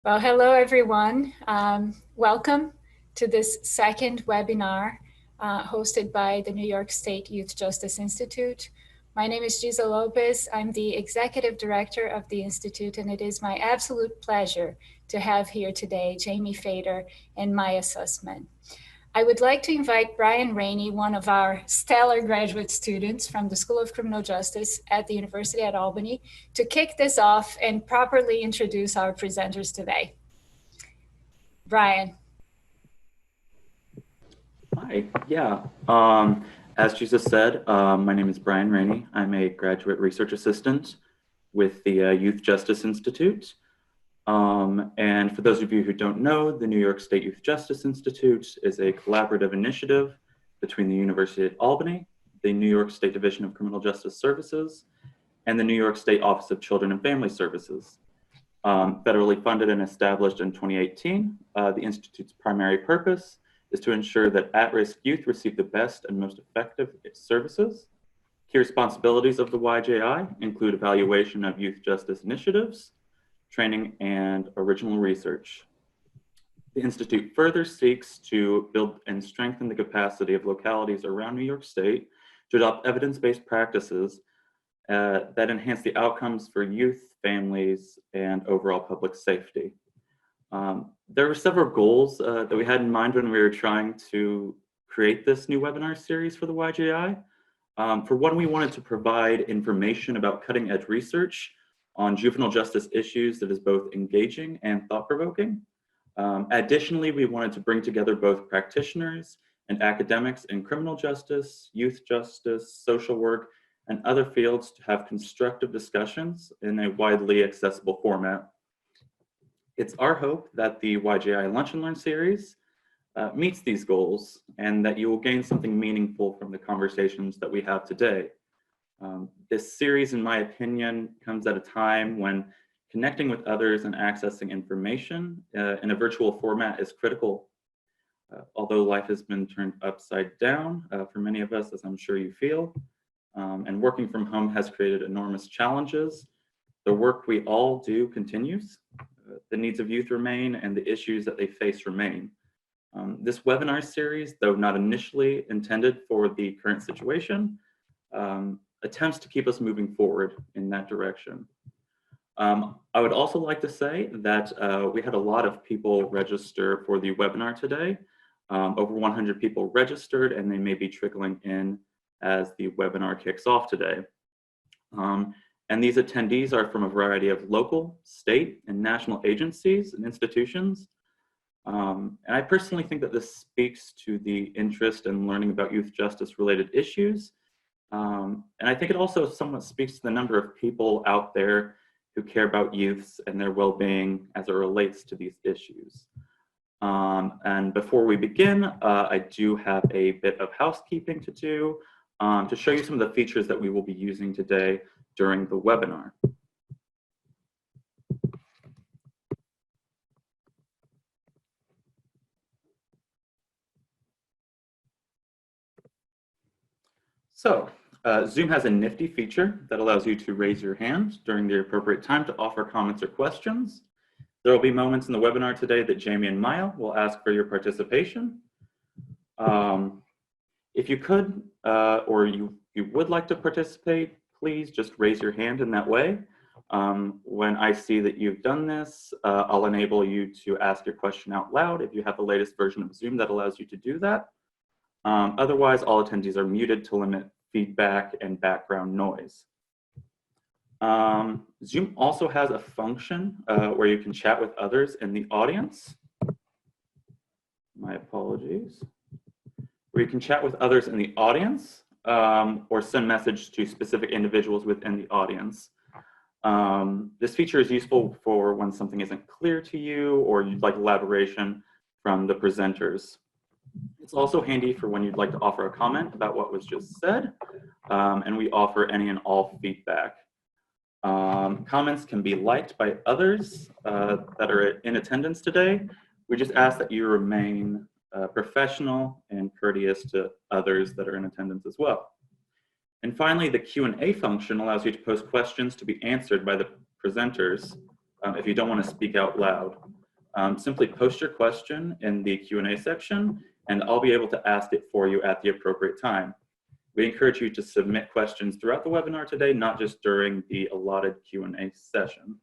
Well, hello everyone. Welcome to this second webinar hosted by the New York State Youth Justice Institute. My name is Giza Lopez. I'm the Executive Director of the Institute, and it is my absolute pleasure to have here today Jamie Fader and Maya Sussman. I would like to invite Brian Rainey, one of our stellar graduate students from the School of Criminal Justice at the University at Albany, to kick this off and properly introduce our presenters today. Brian. Hi, yeah. As Jesus said, my name is Brian Rainey. I'm a graduate research assistant with the Youth Justice Institute. And for those of you who don't know, the New York State Youth Justice Institute is a collaborative initiative between the University at Albany, the New York State Division of Criminal Justice Services, and the New York State Office of Children and Family Services. Federally funded and established in 2018, the Institute's primary purpose is to ensure that at-risk youth receive the best and most effective services. Key responsibilities of the YJI include evaluation of youth justice initiatives, training, and original research. The Institute further seeks to build and strengthen the capacity of localities around New York State to adopt evidence-based practices that enhance the outcomes for youth, families, and overall public safety. There were several goals that we had in mind when we were trying to create this new webinar series for the YJI. For one, we wanted to provide information about cutting-edge research on juvenile justice issues that is both engaging and thought-provoking. Additionally, we wanted to bring together both practitioners and academics in criminal justice, youth justice, social work, and other fields to have constructive discussions in a widely accessible format. It's our hope that the YJI Lunch and Learn series meets these goals and that you will gain something meaningful from the conversations that we have today. This series, in my opinion, comes at a time when connecting with others and accessing information in a virtual format is critical. Although life has been turned upside down for many of us, as I'm sure you feel, and working from home has created enormous challenges, the work we all do continues. The needs of youth remain and the issues that they face remain. This webinar series, though not initially intended for the current situation, attempts to keep us moving forward in that direction. I would also like to say that we had a lot of people register for the webinar today. Over 100 people registered, and they may be trickling in as the webinar kicks off today. And these attendees are from a variety of local, state, and national agencies and institutions. And I personally think that this speaks to the interest in learning about youth justice related issues. And I think it also somewhat speaks to the number of people out there who care about youths and their well-being as it relates to these issues. And before we begin, I do have a bit of housekeeping to do to show you some of the features that we will be using today during the webinar. So, Zoom has a nifty feature that allows you to raise your hand during the appropriate time to offer comments or questions. There will be moments in the webinar today that Jamie and Maya will ask for your participation. If you could, or you would like to participate, please just raise your hand in that way. When I see that you've done this, I'll enable you to ask your question out loud if you have the latest version of Zoom that allows you to do that. Otherwise, all attendees are muted to limit feedback and background noise. Zoom also has a function where you can chat with others in the audience. My apologies. Where you can chat with others in the audience or send messages to specific individuals within the audience. This feature is useful for when something isn't clear to you or you'd like elaboration from the presenters. It's also handy for when you'd like to offer a comment about what was just said, and we offer any and all feedback. Comments can be liked by others that are in attendance today. We just ask that you remain professional and courteous to others that are in attendance as well. And finally, the Q&A function allows you to post questions to be answered by the presenters if you don't want to speak out loud. simply post your question in the Q&A section, and I'll be able to ask it for you at the appropriate time. We encourage you to submit questions throughout the webinar today, not just during the allotted Q&A session.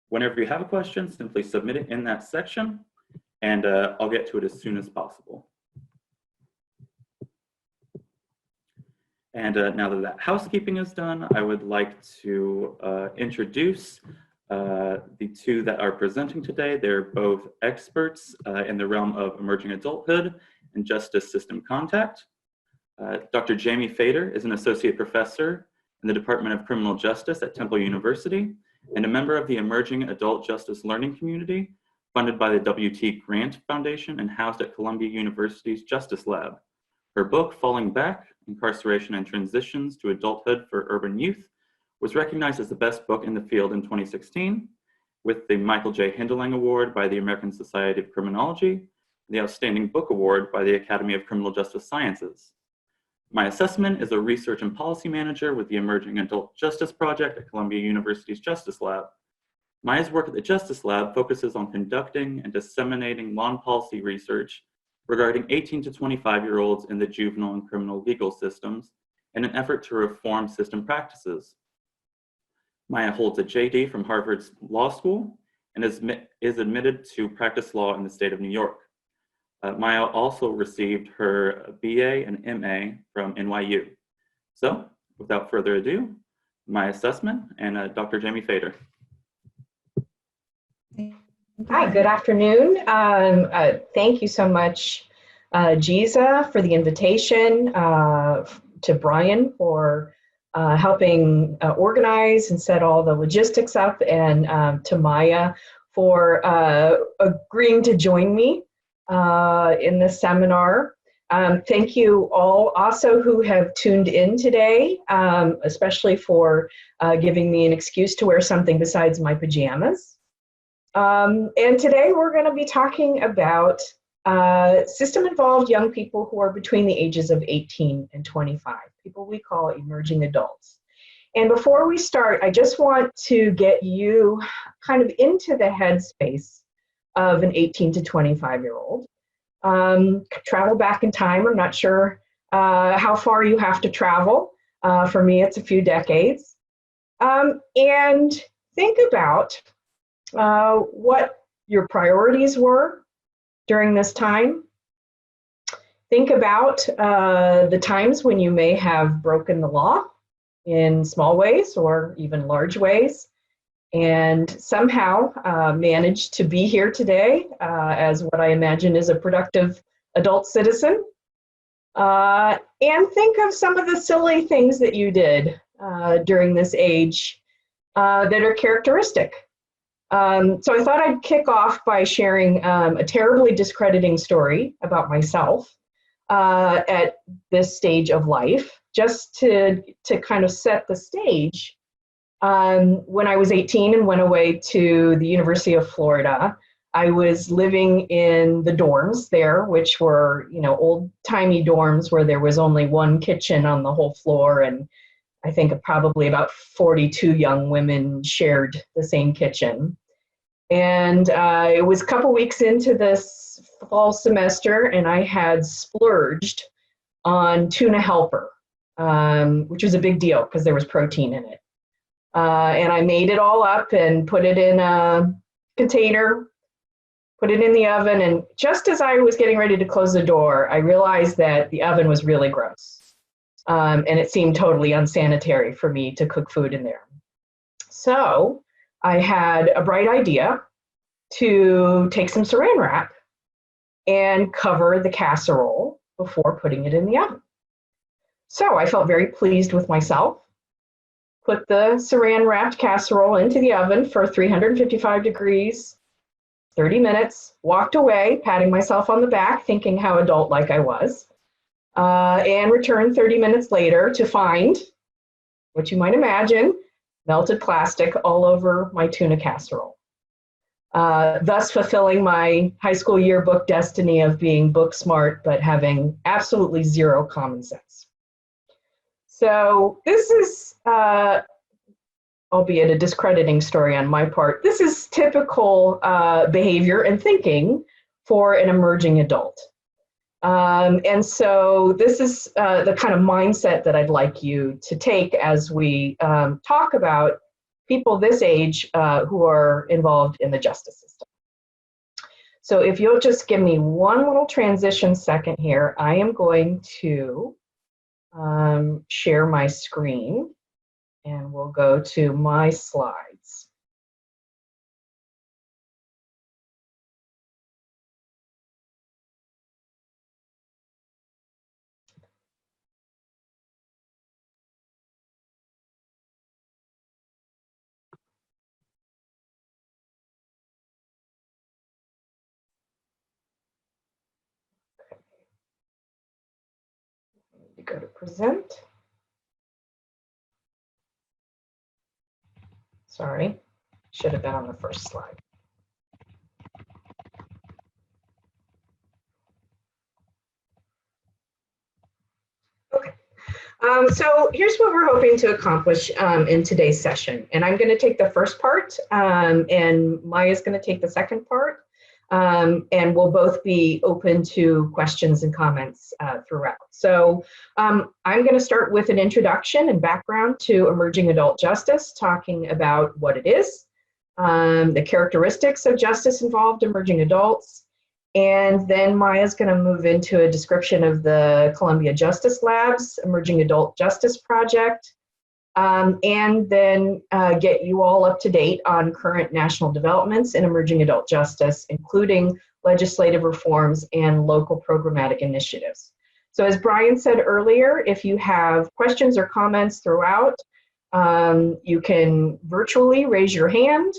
Whenever you have a question, simply submit it in that section, and I'll get to it as soon as possible. And now that housekeeping is done, I would like to introduce the two that are presenting today. They're both experts in the realm of emerging adulthood and justice system contact. Dr. Jamie Fader is an associate professor in the Department of Criminal Justice at Temple University and a member of the Emerging Adult Justice Learning Community, funded by the W.T. Grant Foundation and housed at Columbia University's Justice Lab. Her book, Falling Back: Incarceration and Transitions to Adulthood for Urban Youth, was recognized as the best book in the field in 2016 with the Michael J. Hindelang Award by the American Society of Criminology, the Outstanding Book Award by the Academy of Criminal Justice Sciences. Maya Sussman is a research and policy manager with the Emerging Adult Justice Project at Columbia University's Justice Lab. Maya's work at the Justice Lab focuses on conducting and disseminating law and policy research regarding 18 to 25-year-olds in the juvenile and criminal legal systems in an effort to reform system practices. Maya holds a JD from Harvard's Law School and is admitted to practice law in the state of New York. Maya also received her BA and MA from NYU. So, without further ado, Maya Sussman and Dr. Jamie Fader. Hi, good afternoon. Thank you so much, Giza, for the invitation, to Brian for helping organize and set all the logistics up, and to Maya for agreeing to join me in this seminar. Thank you all also who have tuned in today, especially for giving me an excuse to wear something besides my pajamas. And today we're going to be talking about system-involved young people who are between the ages of 18 and 25, people we call emerging adults. And before we start, I just want to get you kind of into the headspace of an 18 to 25-year-old. Travel back in time. I'm not sure how far you have to travel. For me, it's a few decades. And think about what your priorities were during this time. Think about the times when you may have broken the law in small ways or even large ways, and somehow managed to be here today as what I imagine is a productive adult citizen. And think of some of the silly things that you did during this age that are characteristic. So I thought I'd kick off by sharing a terribly discrediting story about myself at this stage of life, just to kind of set the stage. When I was 18 and went away to the University of Florida, I was living in the dorms there, which were, old-timey dorms where there was only one kitchen on the whole floor, and I think probably about 42 young women shared the same kitchen. And it was a couple weeks into this fall semester, and I had splurged on tuna helper, which was a big deal because there was protein in it. And I made it all up and put it in a container, put it in the oven, and just as I was getting ready to close the door, I realized that the oven was really gross. And it seemed totally unsanitary for me to cook food in there. So I had a bright idea to take some saran wrap and cover the casserole before putting it in the oven. So I felt very pleased with myself. Put the saran wrapped casserole into the oven for 355 degrees, 30 minutes, walked away, patting myself on the back, thinking how adult-like I was, and returned 30 minutes later to find, what you might imagine, melted plastic all over my tuna casserole, thus fulfilling my high school yearbook destiny of being book smart but having absolutely zero common sense. So this is albeit a discrediting story on my part, this is typical behavior and thinking for an emerging adult. And so this is the kind of mindset that I'd like you to take as we talk about people this age who are involved in the justice system. So if you'll just give me one little transition second here, I am going to share my screen and we'll go to my slides. Go to present. Sorry, should have been on the first slide. Okay, so here's what we're hoping to accomplish in today's session. And I'm going to take the first part, and Maya's going to take the second part. And we'll both be open to questions and comments throughout. So I'm going to start with an introduction and background to emerging adult justice, talking about what it is, the characteristics of justice involved emerging adults, and then Maya's going to move into a description of the Columbia Justice Lab's Emerging Adult Justice Project, and then get you all up to date on current national developments in emerging adult justice, including legislative reforms and local programmatic initiatives. So as Brian said earlier, if you have questions or comments throughout, you can virtually raise your hand,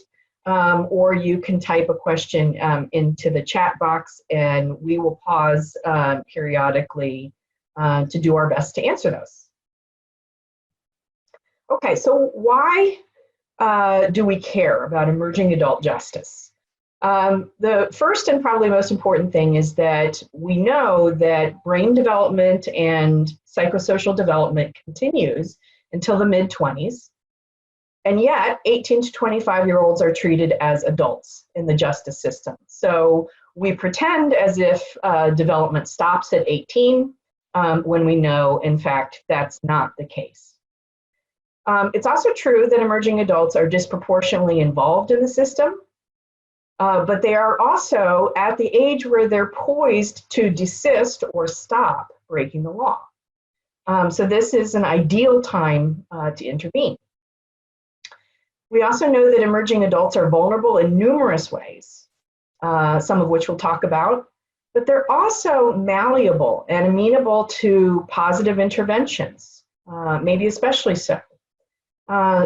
or you can type a question into the chat box, and we will pause periodically to do our best to answer those. Okay, so why do we care about emerging adult justice? The first and probably most important thing is that we know that brain development and psychosocial development continues until the mid-20s, and yet 18 to 25-year-olds are treated as adults in the justice system. So we pretend as if development stops at 18 when we know, in fact, that's not the case. It's also true that emerging adults are disproportionately involved in the system, but they are also at the age where they're poised to desist or stop breaking the law. So this is an ideal time to intervene. We also know that emerging adults are vulnerable in numerous ways, some of which we'll talk about, but they're also malleable and amenable to positive interventions, maybe especially so.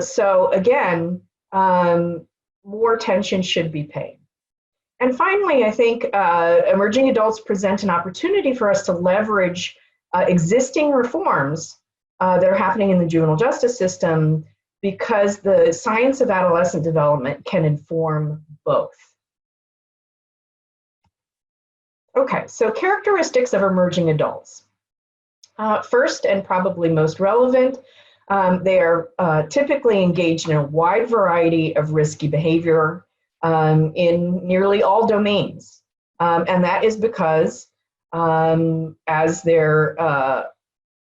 So again, more attention should be paid. And finally, I think emerging adults present an opportunity for us to leverage existing reforms that are happening in the juvenile justice system, because the science of adolescent development can inform both. Okay, so characteristics of emerging adults. First, and probably most relevant, they are typically engaged in a wide variety of risky behavior in nearly all domains. And that is because as their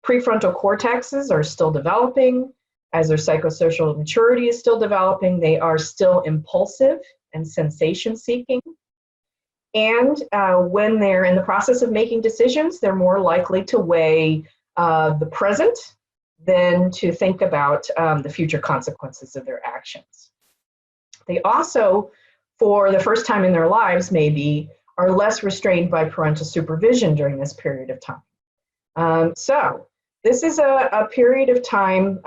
prefrontal cortexes are still developing, as their psychosocial maturity is still developing, they are still impulsive and sensation-seeking. And when they're in the process of making decisions, they're more likely to weigh the present than to think about the future consequences of their actions. They also, for the first time in their lives maybe, are less restrained by parental supervision during this period of time. So this is a period of time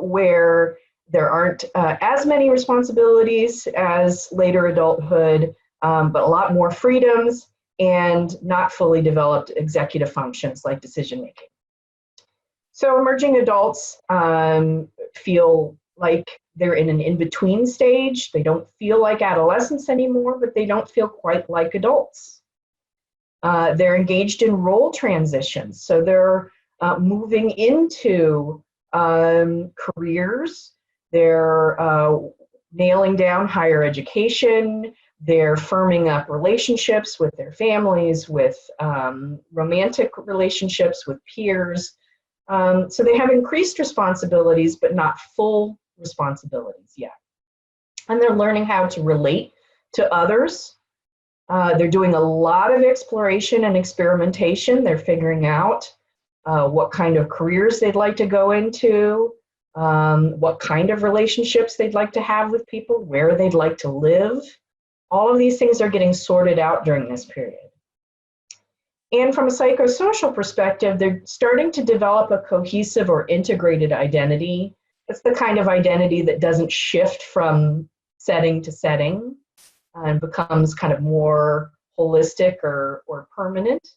where there aren't as many responsibilities as later adulthood, but a lot more freedoms and not fully developed executive functions like decision making. So emerging adults feel like they're in an in-between stage. They don't feel like adolescents anymore, but they don't feel quite like adults. They're engaged in role transitions. So they're moving into careers They're nailing down higher education. They're firming up relationships with their families, with romantic relationships with peers. So they have increased responsibilities, but not full responsibilities yet. And they're learning how to relate to others. They're doing a lot of exploration and experimentation. They're figuring out what kind of careers they'd like to go into, what kind of relationships they'd like to have with people, where they'd like to live. All of these things are getting sorted out during this period. And from a psychosocial perspective, they're starting to develop a cohesive or integrated identity. It's the kind of identity that doesn't shift from setting to setting and becomes kind of more holistic or permanent.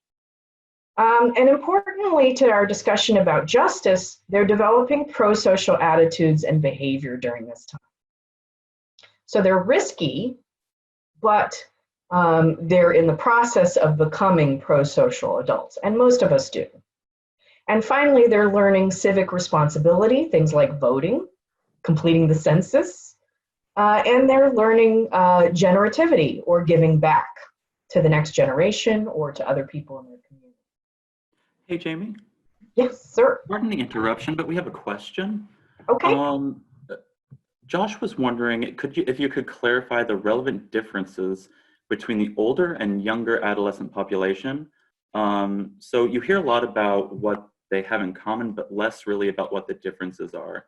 And importantly to our discussion about justice, they're developing pro-social attitudes and behavior during this time. So they're risky, but they're in the process of becoming pro-social adults, and most of us do. And finally, they're learning civic responsibility, things like voting, completing the census, and they're learning generativity, or giving back to the next generation or to other people in their community. Hey, Jamie. Yes, sir. Pardon the interruption, but we have a question. Okay. Josh was wondering, if you could clarify the relevant differences between the older and younger adolescent population. So you hear a lot about what they have in common, but less really about what the differences are.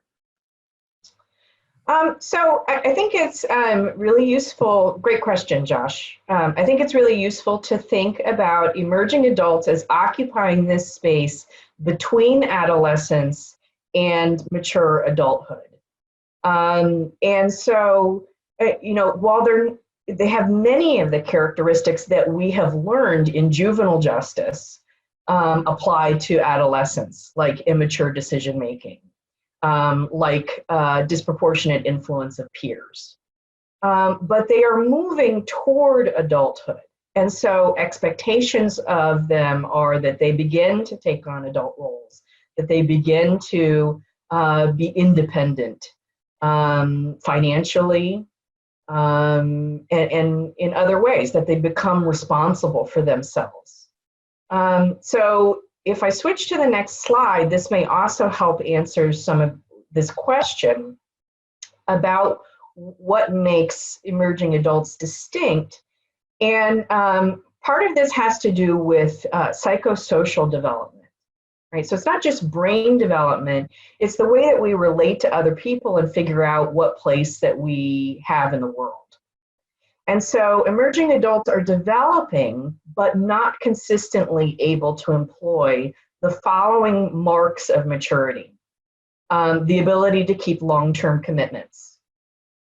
So I think it's really useful. Great question, Josh. I think it's really useful to think about emerging adults as occupying this space between adolescence and mature adulthood. And so, while they have many of the characteristics that we have learned in juvenile justice apply to adolescence, like immature decision making, like disproportionate influence of peers. But they are moving toward adulthood. And so expectations of them are that they begin to take on adult roles, that they begin to be independent financially, and in other ways, that they become responsible for themselves. So if I switch to the next slide, this may also help answer some of this question about what makes emerging adults distinct. And part of this has to do with psychosocial development. Right? So it's not just brain development, it's the way that we relate to other people and figure out what place that we have in the world. And so emerging adults are developing, but not consistently able to employ the following marks of maturity. The ability to keep long-term commitments.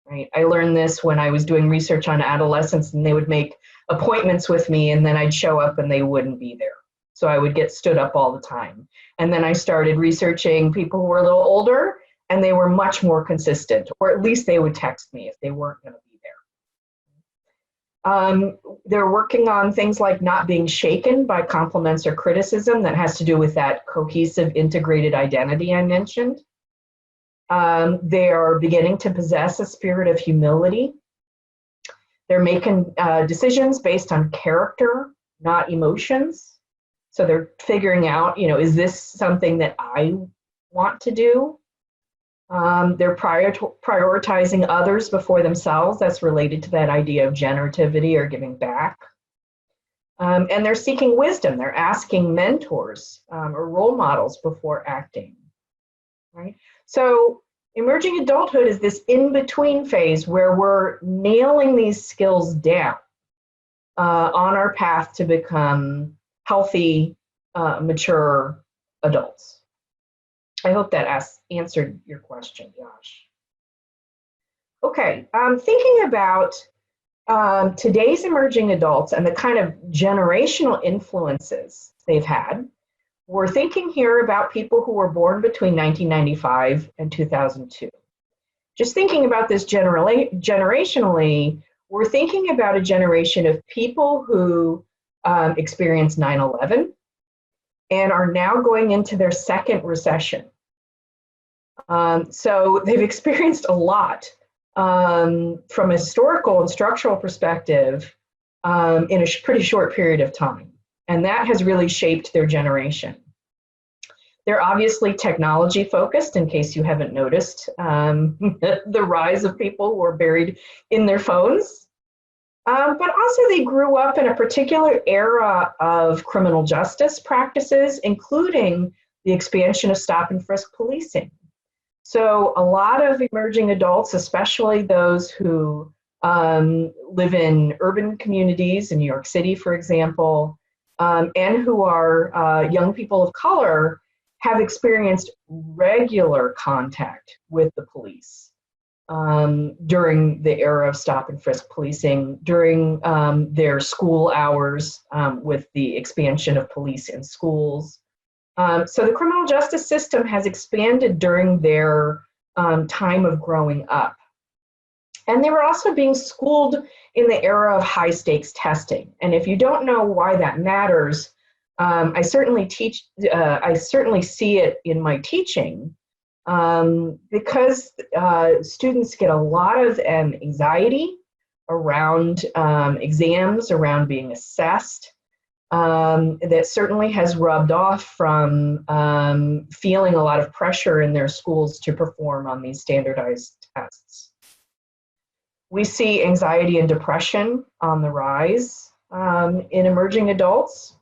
Right? I learned this when I was doing research on adolescents, and they would make appointments with me, and then I'd show up and they wouldn't be there. So I would get stood up all the time. And then I started researching people who were a little older, and they were much more consistent, or at least they would text me if they weren't going to be there. They're working on things like not being shaken by compliments or criticism. That has to do with that cohesive, integrated identity I mentioned. They are beginning to possess a spirit of humility. They're making decisions based on character, not emotions. So they're figuring out, is this something that I want to do? They're prioritizing others before themselves. That's related to that idea of generativity or giving back. And they're seeking wisdom. They're asking mentors or role models before acting. Right? So emerging adulthood is this in-between phase where we're nailing these skills down on our path to become healthy, mature adults. I hope that answered your question, Josh. Okay, thinking about today's emerging adults and the kind of generational influences they've had, we're thinking here about people who were born between 1995 and 2002. Just thinking about this generationally, we're thinking about a generation of people who experienced 9/11 and are now going into their second recession. So they've experienced a lot from a historical and structural perspective in a pretty short period of time. And that has really shaped their generation. They're obviously technology focused, in case you haven't noticed, the rise of people who are buried in their phones. But also they grew up in a particular era of criminal justice practices, including the expansion of stop and frisk policing. So a lot of emerging adults, especially those who live in urban communities in New York City, for example, and who are young people of color, have experienced regular contact with the police during the era of stop and frisk policing, during their school hours with the expansion of police in schools. So the criminal justice system has expanded during their time of growing up. And they were also being schooled in the era of high stakes testing. And if you don't know why that matters, I certainly see it in my teaching because students get a lot of anxiety around exams, around being assessed. That certainly has rubbed off from feeling a lot of pressure in their schools to perform on these standardized tests. We see anxiety and depression on the rise in emerging adults,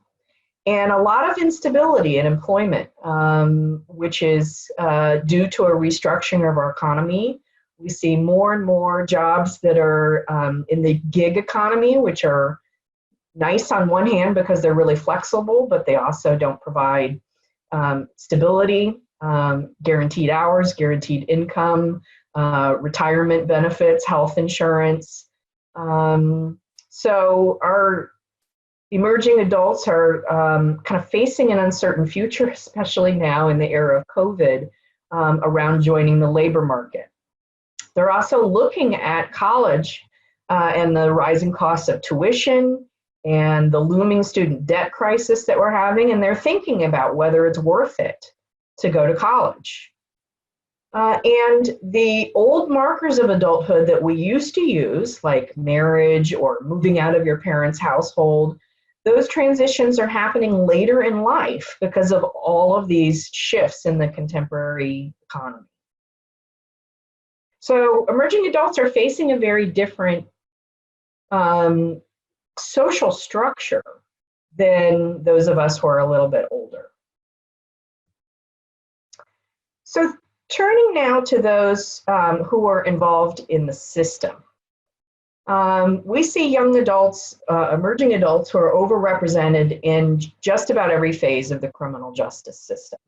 and a lot of instability in employment, which is due to a restructuring of our economy. We see more and more jobs that are in the gig economy, which are nice on one hand because they're really flexible, but they also don't provide stability, guaranteed hours, guaranteed income, retirement benefits, health insurance. So our emerging adults are kind of facing an uncertain future, especially now in the era of COVID, around joining the labor market. They're also looking at college and the rising costs of tuition and the looming student debt crisis that we're having, and they're thinking about whether it's worth it to go to college. And the old markers of adulthood that we used to use, like marriage or moving out of your parents' household, those transitions are happening later in life because of all of these shifts in the contemporary economy. So emerging adults are facing a very different social structure than those of us who are a little bit older. So turning now to those who are involved in the system. We see young adults, emerging adults who are overrepresented in just about every phase of the criminal justice system.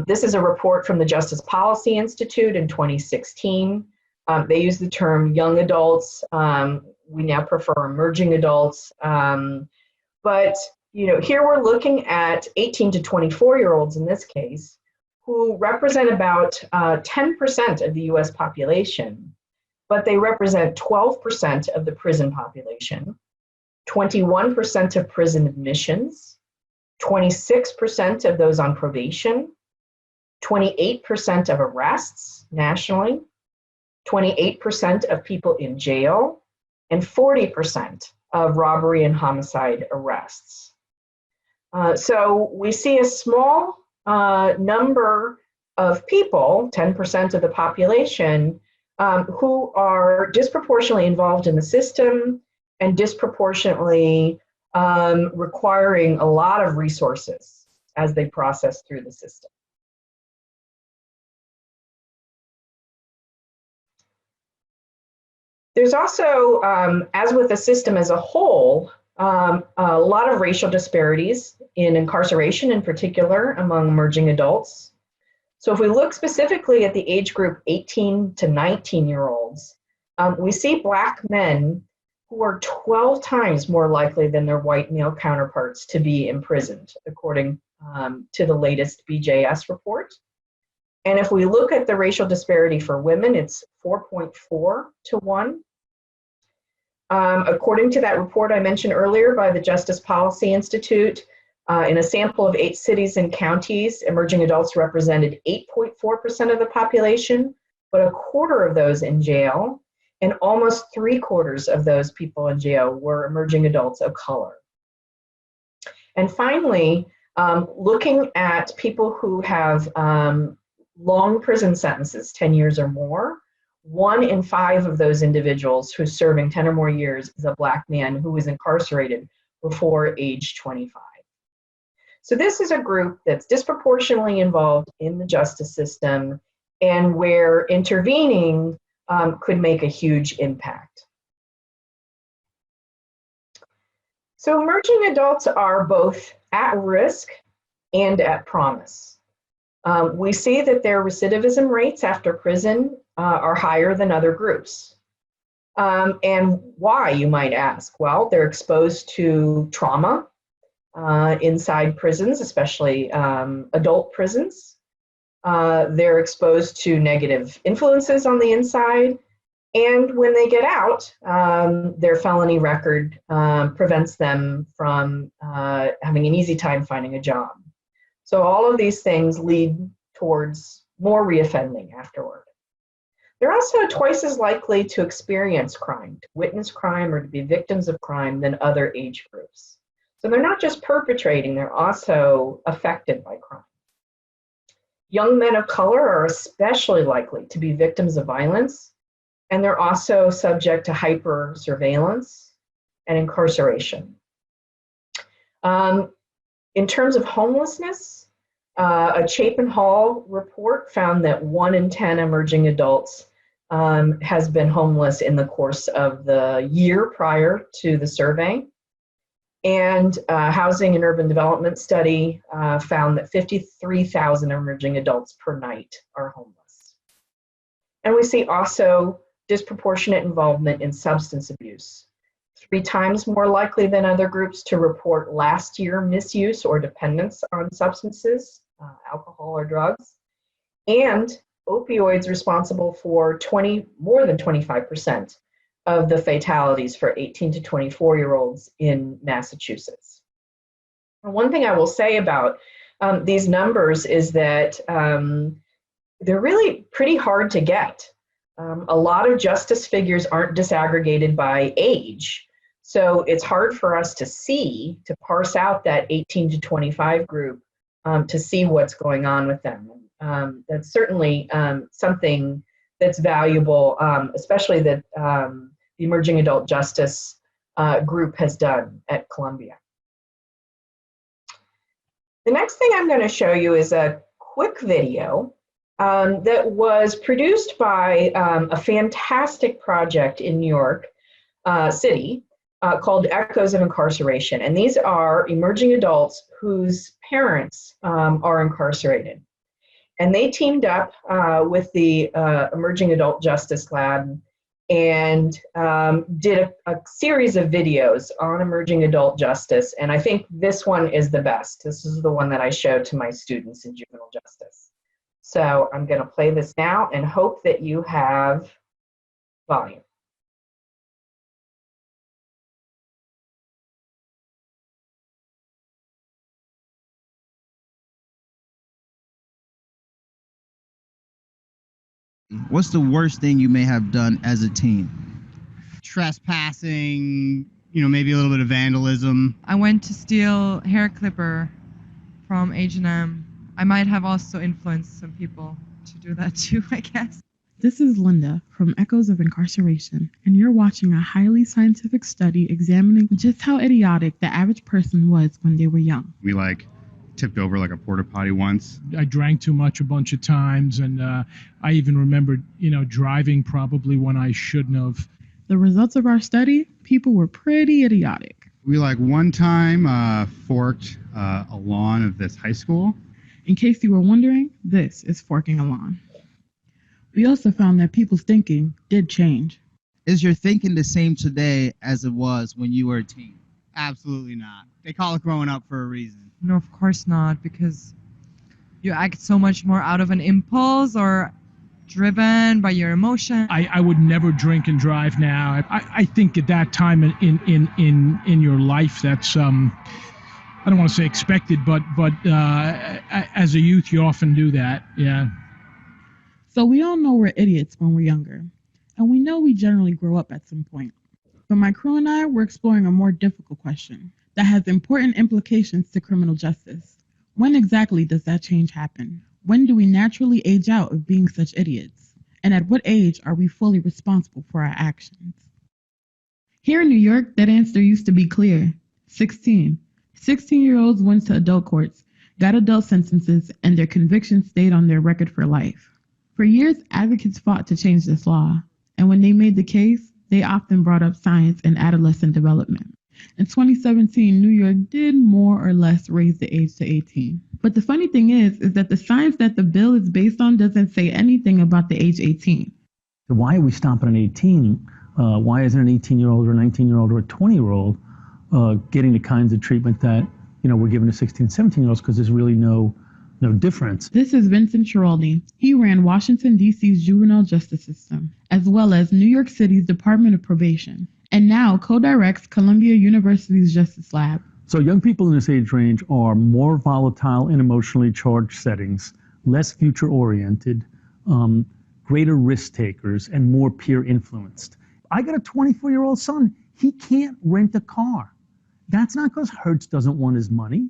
This is a report from the Justice Policy Institute in 2016. They use the term young adults. We now prefer emerging adults. But here we're looking at 18 to 24-year-olds in this case, who represent about 10% of the US population, but they represent 12% of the prison population, 21% of prison admissions, 26% of those on probation, 28% of arrests nationally, 28% of people in jail, and 40% of robbery and homicide arrests. So we see a small number of people, 10% of the population, who are disproportionately involved in the system and disproportionately requiring a lot of resources as they process through the system. There's also, as with the system as a whole, a lot of racial disparities in incarceration in particular among emerging adults. So if we look specifically at the age group 18 to 19-year-olds, we see Black men who are 12 times more likely than their white male counterparts to be imprisoned, according to the latest BJS report. And if we look at the racial disparity for women, it's 4.4 to 1. According to that report I mentioned earlier by the Justice Policy Institute, In a sample of 8 cities and counties, emerging adults represented 8.4% of the population, but a quarter of those in jail, and almost 3/4 of those people in jail were emerging adults of color. And finally, looking at people who have long prison sentences, 10 years or more, 1 in 5 of those individuals who's serving 10 or more years is a Black man who was incarcerated before age 25. So this is a group that's disproportionately involved in the justice system and where intervening could make a huge impact. So emerging adults are both at risk and at promise. We see that their recidivism rates after prison are higher than other groups. And why, you might ask? Well, they're exposed to trauma inside prisons, especially adult prisons. They're exposed to negative influences on the inside. And when they get out, their felony record prevents them from having an easy time finding a job. So all of these things lead towards more reoffending afterward. They're also twice as likely to experience crime, to witness crime, or to be victims of crime than other age groups. So they're not just perpetrating, they're also affected by crime. Young men of color are especially likely to be victims of violence, and they're also subject to hyper surveillance and incarceration. In terms of homelessness, a Chapin Hall report found that 1 in 10 emerging adults has been homeless in the course of the year prior to the survey. And Housing and Urban Development Study found that 53,000 emerging adults per night are homeless. And we see also disproportionate involvement in substance abuse. 3 times more likely than other groups to report last year misuse or dependence on substances, alcohol or drugs, and opioids responsible for more than 25% of the fatalities for 18 to 24-year-olds in Massachusetts. And one thing I will say about these numbers is that they're really pretty hard to get. A lot of justice figures aren't disaggregated by age, so it's hard for us to parse out that 18 to 25 group to see what's going on with them. That's certainly something that's valuable, especially that the Emerging Adult Justice group has done at Columbia. The next thing I'm going to show you is a quick video that was produced by a fantastic project in New York City called Echoes of Incarceration. And these are emerging adults whose parents are incarcerated. And they teamed up with the Emerging Adult Justice Lab and did a series of videos on emerging adult justice. And I think this one is the best. This is the one that I showed to my students in juvenile justice. So I'm going to play this now and hope that you have volume. What's the worst thing you may have done as a teen? Trespassing, maybe a little bit of vandalism. I went to steal hair clipper from H&M. I might have also influenced some people to do that too, I guess. This is Linda from Echoes of Incarceration, and you're watching a highly scientific study examining just how idiotic the average person was when they were young. We tipped over a porta potty once. I drank too much a bunch of times, and I even remembered, driving probably when I shouldn't have. The results of our study, people were pretty idiotic. We one time forked a lawn of this high school. In case you were wondering, this is forking a lawn. We also found that people's thinking did change. Is your thinking the same today as it was when you were a teen? Absolutely not. They call it growing up for a reason. No, of course not, because you act so much more out of an impulse or driven by your emotion. I would never drink and drive now. I think at that time in your life, that's I don't want to say expected, but as a youth, you often do that. Yeah. So we all know we're idiots when we're younger, and we know we generally grow up at some point. But my crew and I were exploring a more difficult question that has important implications to criminal justice. When exactly does that change happen? When do we naturally age out of being such idiots? And at what age are we fully responsible for our actions? Here in New York, that answer used to be clear. 16. 16-year-olds went to adult courts, got adult sentences, and their convictions stayed on their record for life. For years, advocates fought to change this law, and when they made the case, they often brought up science and adolescent development. In 2017, New York did more or less raise the age to 18. But the funny thing is that the science that the bill is based on doesn't say anything about the age 18. So why are we stopping at 18? Why isn't an 18-year-old or a 19-year-old or a 20-year-old getting the kinds of treatment that we're giving to 16, 17-year-olds? Because there's really no difference. This is Vincent Chiraldi. He ran Washington, D.C.'s juvenile justice system, as well as New York City's Department of Probation, and now co-directs Columbia University's Justice Lab. So young people in this age range are more volatile in emotionally charged settings, less future-oriented, greater risk takers, and more peer influenced. I got a 24-year-old son. He can't rent a car. That's not because Hertz doesn't want his money.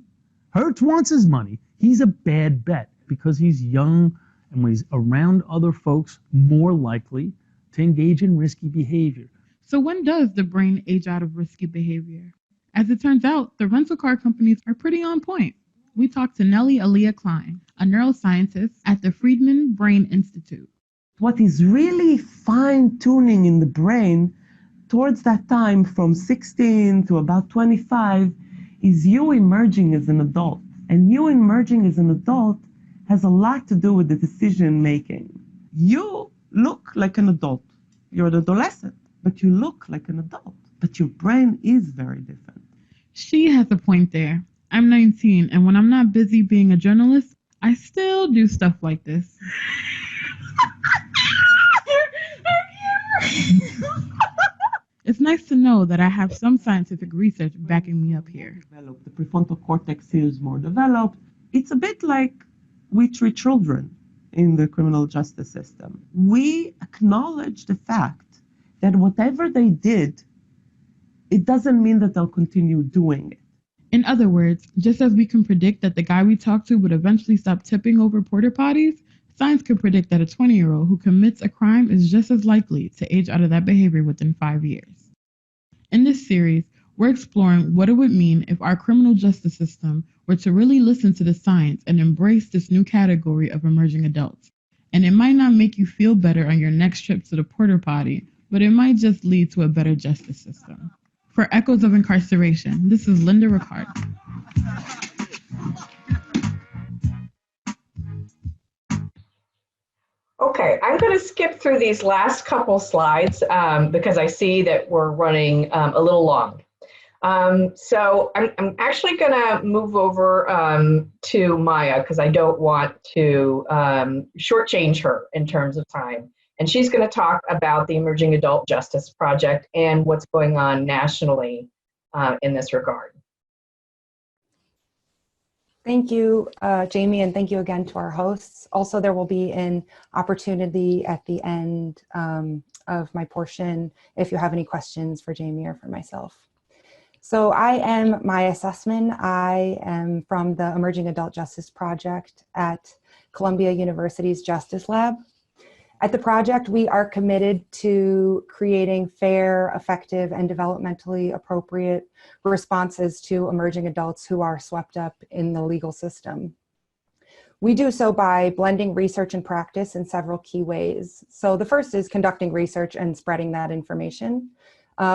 Hertz wants his money. He's a bad bet because he's young and when he's around other folks, more likely to engage in risky behavior. So when does the brain age out of risky behavior? As it turns out, the rental car companies are pretty on point. We talked to Nellie Aaliyah Klein, a neuroscientist at the Friedman Brain Institute. What is really fine-tuning in the brain towards that time from 16 to about 25 is you emerging as an adult. And you emerging as an adult has a lot to do with the decision making. You look like an adult. You're an adolescent, but you look like an adult. But your brain is very different. She has a point there. I'm 19, and when I'm not busy being a journalist, I still do stuff like this. It's nice to know that I have some scientific research backing me up here. The prefrontal cortex is more developed. It's a bit like we treat children in the criminal justice system. We acknowledge the fact that whatever they did, it doesn't mean that they'll continue doing it. In other words, just as we can predict that the guy we talked to would eventually stop tipping over porta potties, science can predict that a 20-year-old who commits a crime is just as likely to age out of that behavior within 5 years. In this series, we're exploring what it would mean if our criminal justice system were to really listen to the science and embrace this new category of emerging adults. And it might not make you feel better on your next trip to the porta potty, but it might just lead to a better justice system. For Echoes of Incarceration, this is Linda Ricard. Okay, I'm going to skip through these last couple slides because I see that we're running a little long. So I'm actually going to move over to Maya because I don't want to shortchange her in terms of time. And she's going to talk about the Emerging Adult Justice Project and what's going on nationally in this regard. Thank you, Jamie, and thank you again to our hosts. Also, there will be an opportunity at the end of my portion if you have any questions for Jamie or for myself. So I am Maya Sussman. I am from the Emerging Adult Justice Project at Columbia University's Justice Lab. At the project, we are committed to creating fair, effective, and developmentally appropriate responses to emerging adults who are swept up in the legal system. We do so by blending research and practice in several key ways. So the first is conducting research and spreading that information.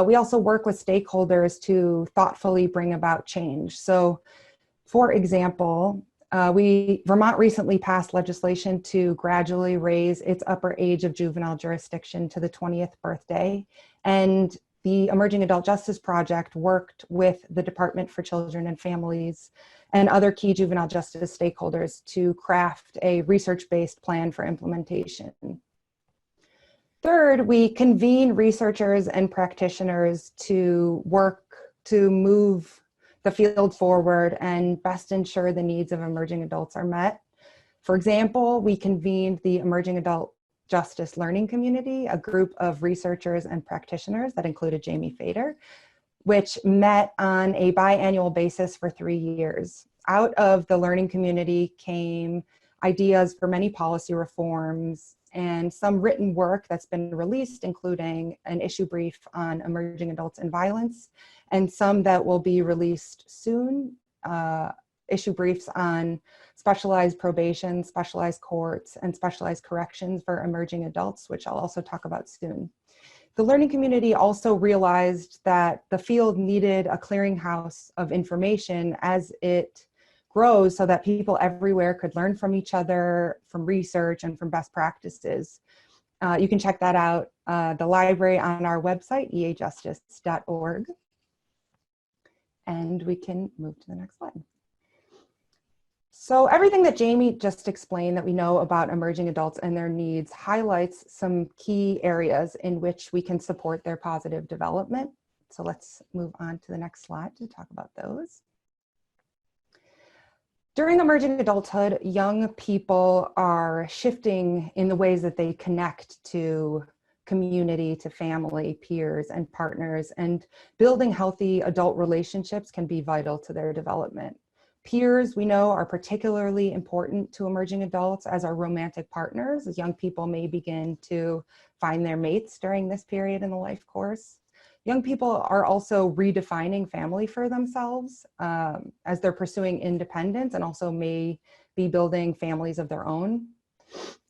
We also work with stakeholders to thoughtfully bring about change. So, for example, Vermont recently passed legislation to gradually raise its upper age of juvenile jurisdiction to the 20th birthday. And the Emerging Adult Justice Project worked with the Department for Children and Families and other key juvenile justice stakeholders to craft a research-based plan for implementation. Third, we convene researchers and practitioners to work to move the field forward and best ensure the needs of emerging adults are met. For example, we convened the Emerging Adult Justice Learning Community, a group of researchers and practitioners that included Jamie Fader, which met on a biannual basis for 3 years. Out of the learning community came ideas for many policy reforms and some written work that's been released, including an issue brief on emerging adults and violence, and some that will be released soon, issue briefs on specialized probation, specialized courts, and specialized corrections for emerging adults, which I'll also talk about soon. The learning community also realized that the field needed a clearinghouse of information as it grows so that people everywhere could learn from each other, from research, and from best practices. You can check that out, the library on our website, eajustice.org. And we can move to the next slide. So everything that Jamie just explained that we know about emerging adults and their needs highlights some key areas in which we can support their positive development. So let's move on to the next slide to talk about those. During emerging adulthood, young people are shifting in the ways that they connect to community, to family, peers, and partners, and building healthy adult relationships can be vital to their development. Peers, we know, are particularly important to emerging adults as our romantic partners, as young people may begin to find their mates during this period in the life course. Young people are also redefining family for themselves as they're pursuing independence and also may be building families of their own.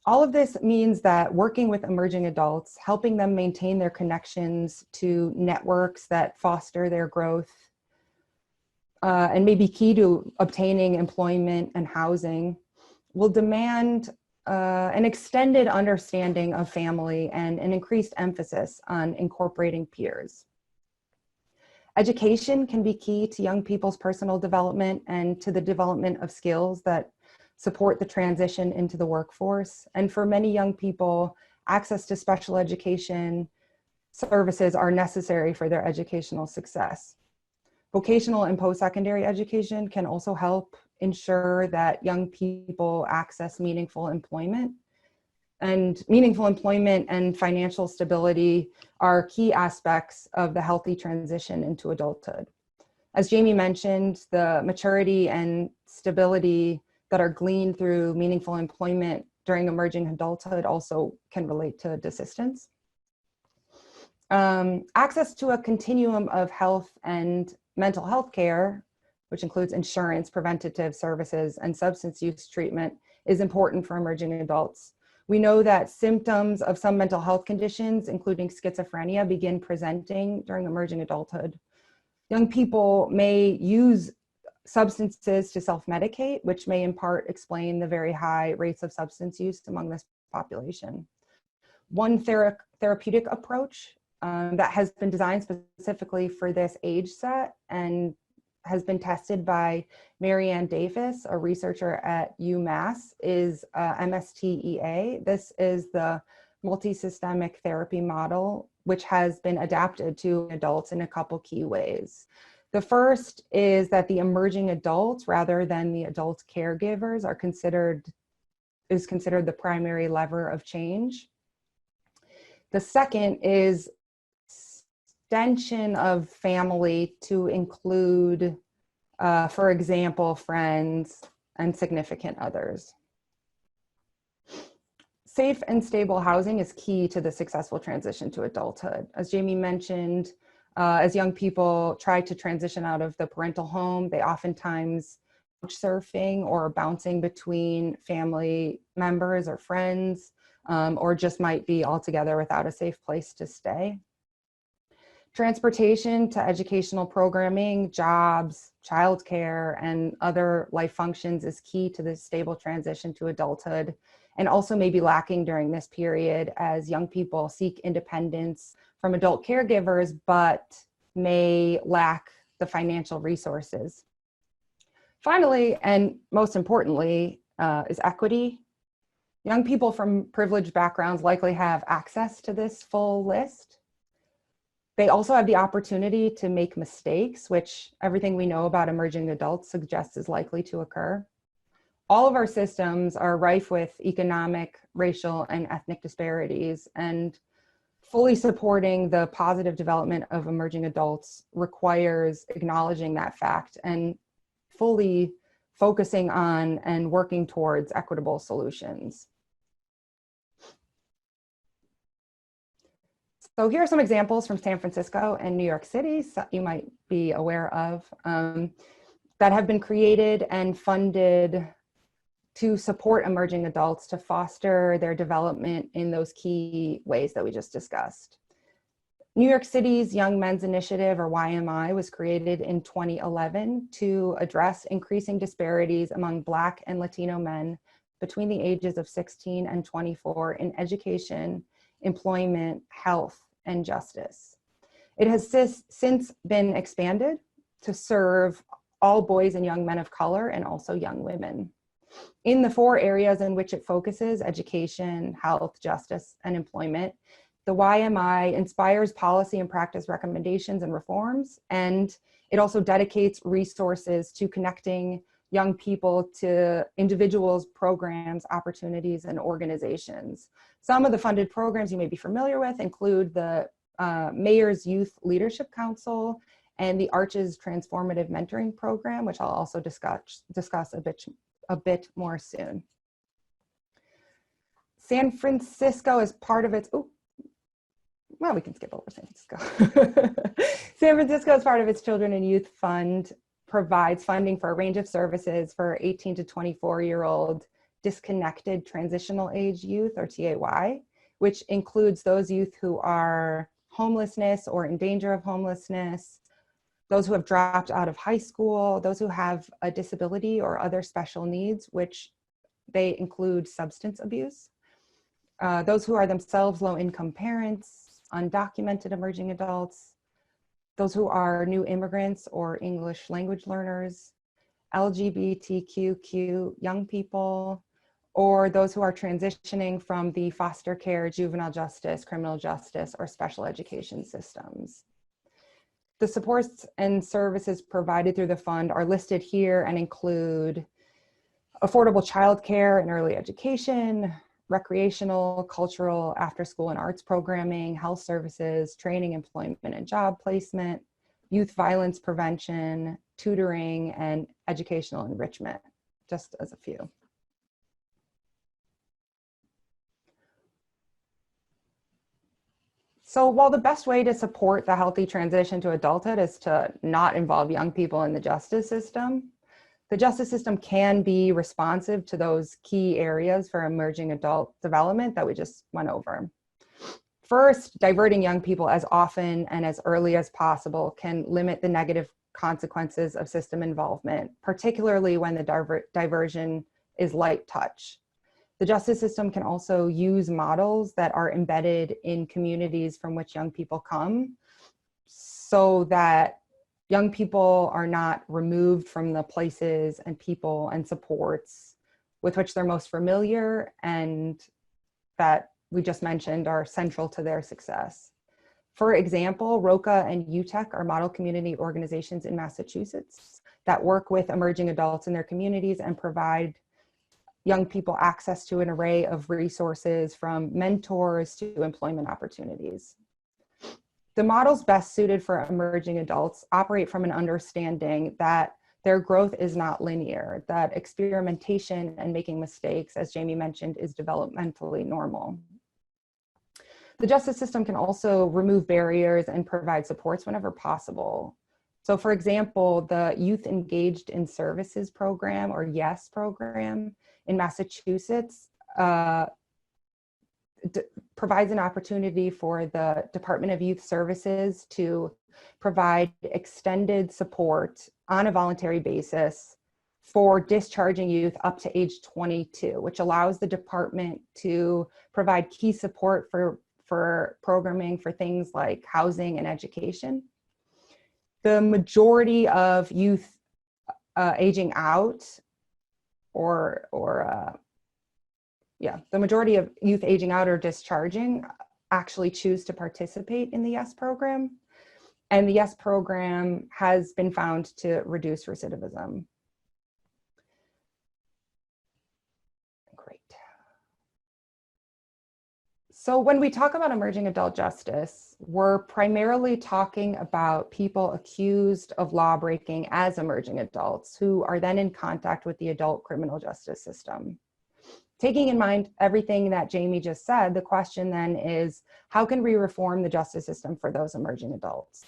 All of this means that working with emerging adults, helping them maintain their connections to networks that foster their growth, and may be key to obtaining employment and housing, will demand an extended understanding of family and an increased emphasis on incorporating peers. Education can be key to young people's personal development and to the development of skills that support the transition into the workforce. And for many young people, access to special education services are necessary for their educational success. Vocational and post-secondary education can also help ensure that young people access meaningful employment. And meaningful employment and financial stability are key aspects of the healthy transition into adulthood. As Jamie mentioned, the maturity and stability that are gleaned through meaningful employment during emerging adulthood also can relate to desistance. Access to a continuum of health and mental health care, which includes insurance, preventative services, and substance use treatment, is important for emerging adults. We know that symptoms of some mental health conditions, including schizophrenia, begin presenting during emerging adulthood. Young people may use substances to self-medicate, which may in part explain the very high rates of substance use among this population. One therapeutic approach that has been designed specifically for this age set and has been tested by Marianne Davis, a researcher at UMass, is MSTEA. This is the multisystemic therapy model, which has been adapted to adults in a couple key ways. The first is that the emerging adults, rather than the adult caregivers, is considered the primary lever of change. The second is extension of family to include, for example, friends and significant others. Safe and stable housing is key to the successful transition to adulthood. As Jamie mentioned, as young people try to transition out of the parental home, they oftentimes surfing or bouncing between family members or friends, or just might be altogether without a safe place to stay. Transportation to educational programming, jobs, childcare, and other life functions is key to the stable transition to adulthood, and also may be lacking during this period as young people seek independence from adult caregivers, but may lack the financial resources. Finally, and most importantly, is equity. Young people from privileged backgrounds likely have access to this full list. They also have the opportunity to make mistakes, which everything we know about emerging adults suggests is likely to occur. All of our systems are rife with economic, racial, and ethnic disparities, and fully supporting the positive development of emerging adults requires acknowledging that fact and fully focusing on and working towards equitable solutions. So here are some examples from San Francisco and New York City that you might be aware of that have been created and funded to support emerging adults to foster their development in those key ways that we just discussed. New York City's Young Men's Initiative, or YMI, was created in 2011 to address increasing disparities among Black and Latino men between the ages of 16 and 24 in education, employment, health, and justice. It has since been expanded to serve all boys and young men of color and also young women. In the 4 areas in which it focuses, education, health, justice, and employment, the YMI inspires policy and practice recommendations and reforms, and it also dedicates resources to connecting young people to individuals, programs, opportunities, and organizations. Some of the funded programs you may be familiar with include the Mayor's Youth Leadership Council and the Arches Transformative Mentoring Program, which I'll also discuss a bit more soon. San Francisco is part of its, well, we can skip over San Francisco. San Francisco, as part of its Children and Youth Fund, provides funding for a range of services for 18 to 24-year-old disconnected transitional age youth, or TAY, which includes those youth who are homelessness or in danger of homelessness, those who have dropped out of high school, those who have a disability or other special needs, which they include substance abuse, those who are themselves low-income parents, undocumented emerging adults, those who are new immigrants or English language learners, LGBTQ young people, or those who are transitioning from the foster care, juvenile justice, criminal justice, or special education systems. The supports and services provided through the fund are listed here and include affordable childcare and early education, recreational, cultural, after-school and arts programming, health services, training, employment and job placement, youth violence prevention, tutoring, and educational enrichment, just as a few. So while the best way to support the healthy transition to adulthood is to not involve young people in the justice system can be responsive to those key areas for emerging adult development that we just went over. First, diverting young people as often and as early as possible can limit the negative consequences of system involvement, particularly when the diversion is light touch. The justice system can also use models that are embedded in communities from which young people come, so that young people are not removed from the places and people and supports with which they're most familiar and that we just mentioned are central to their success. For example, ROCA and UTEC are model community organizations in Massachusetts that work with emerging adults in their communities and provide young people access to an array of resources, from mentors to employment opportunities. The models best suited for emerging adults operate from an understanding that their growth is not linear, that experimentation and making mistakes, as Jamie mentioned, is developmentally normal. The justice system can also remove barriers and provide supports whenever possible. So for example, the Youth Engaged in Services program, or YES program in Massachusetts, provides an opportunity for the Department of Youth Services to provide extended support on a voluntary basis for discharging youth up to age 22, which allows the department to provide key support for programming for things like housing and education. The majority of youth aging out, the majority of youth aging out or discharging actually choose to participate in the YES program. And the YES program has been found to reduce recidivism. Great. So when we talk about emerging adult justice, we're primarily talking about people accused of law breaking as emerging adults who are then in contact with the adult criminal justice system. Taking in mind everything that Jamie just said, the question then is, how can we reform the justice system for those emerging adults?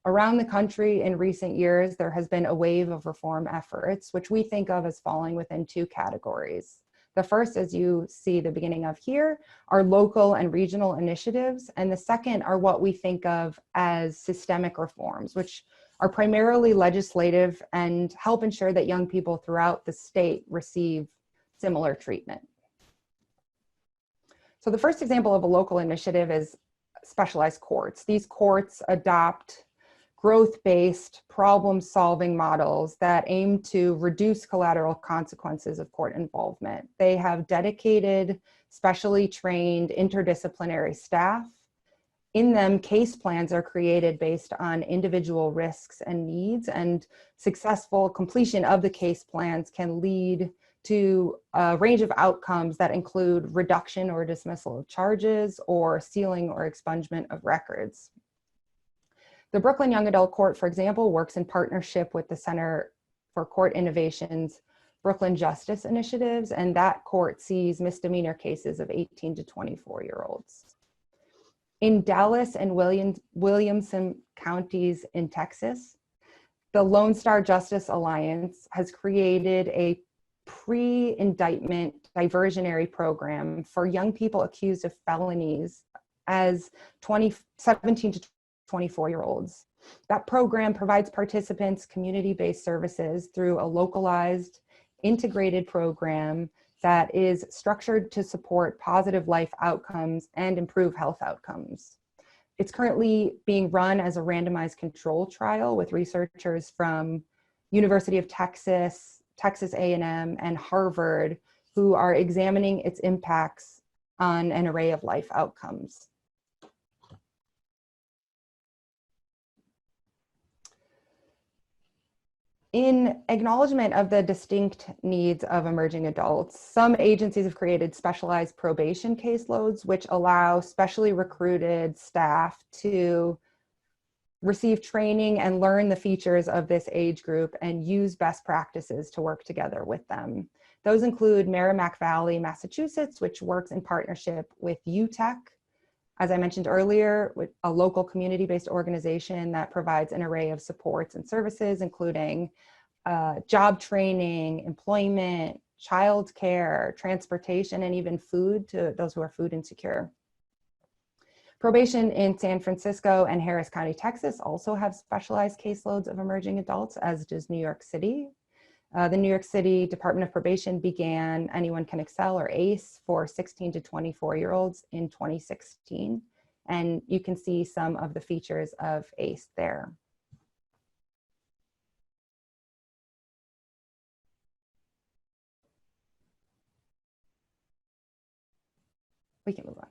Around the country in recent years, there has been a wave of reform efforts, which we think of as falling within two categories. The first, as you see the beginning of here, are local and regional initiatives. And the second are what we think of as systemic reforms, which are primarily legislative and help ensure that young people throughout the state receive similar treatment. So the first example of a local initiative is specialized courts. These courts adopt growth-based problem-solving models that aim to reduce collateral consequences of court involvement. They have dedicated, specially trained interdisciplinary staff. In them, case plans are created based on individual risks and needs, and successful completion of the case plans can lead to a range of outcomes that include reduction or dismissal of charges or sealing or expungement of records. The Brooklyn Young Adult Court, for example, works in partnership with the Center for Court Innovation's Brooklyn Justice Initiatives, and that court sees misdemeanor cases of 18 to 24-year-olds. In Dallas and Williamson counties in Texas, the Lone Star Justice Alliance has created a pre-indictment diversionary program for young people accused of felonies as 17 to 24-year-olds. That program provides participants community-based services through a localized, integrated program that is structured to support positive life outcomes and improve health outcomes. It's currently being run as a randomized control trial with researchers from University of Texas, Texas A&M, and Harvard who are examining its impacts on an array of life outcomes. In acknowledgement of the distinct needs of emerging adults, some agencies have created specialized probation caseloads, which allow specially recruited staff to receive training and learn the features of this age group and use best practices to work together with them. Those include Merrimack Valley, Massachusetts, which works in partnership with UTech, as I mentioned earlier, with a local community-based organization that provides an array of supports and services, including job training, employment, childcare, transportation, and even food to those who are food insecure. Probation in San Francisco and Harris County, Texas also have specialized caseloads of emerging adults, as does New York City. The New York City Department of Probation began Anyone Can Excel, or ACE, for 16 to 24-year-olds in 2016. And you can see some of the features of ACE there. We can move on.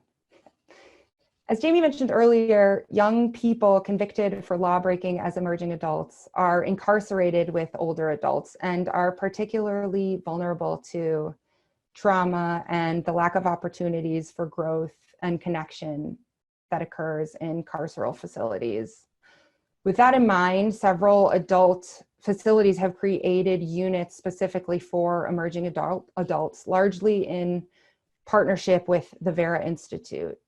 As Jamie mentioned earlier, young people convicted for law breaking as emerging adults are incarcerated with older adults and are particularly vulnerable to trauma and the lack of opportunities for growth and connection that occurs in carceral facilities. With that in mind, several adult facilities have created units specifically for emerging adults, largely in partnership with the Vera Institute.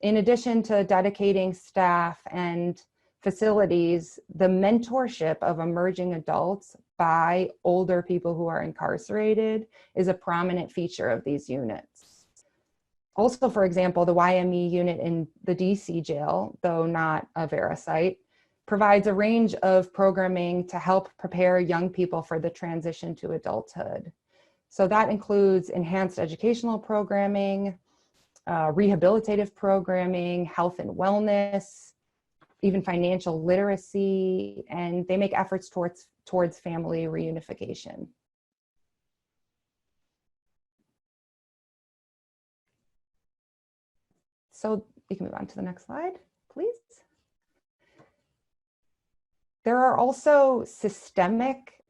In addition to dedicating staff and facilities, the mentorship of emerging adults by older people who are incarcerated is a prominent feature of these units. Also, for example, the YME unit in the DC jail, though not a Vera site, provides a range of programming to help prepare young people for the transition to adulthood. So that includes enhanced educational programming, rehabilitative programming, health and wellness, even financial literacy, and they make efforts towards family reunification. So you can move on to the next slide, please. There are also systemic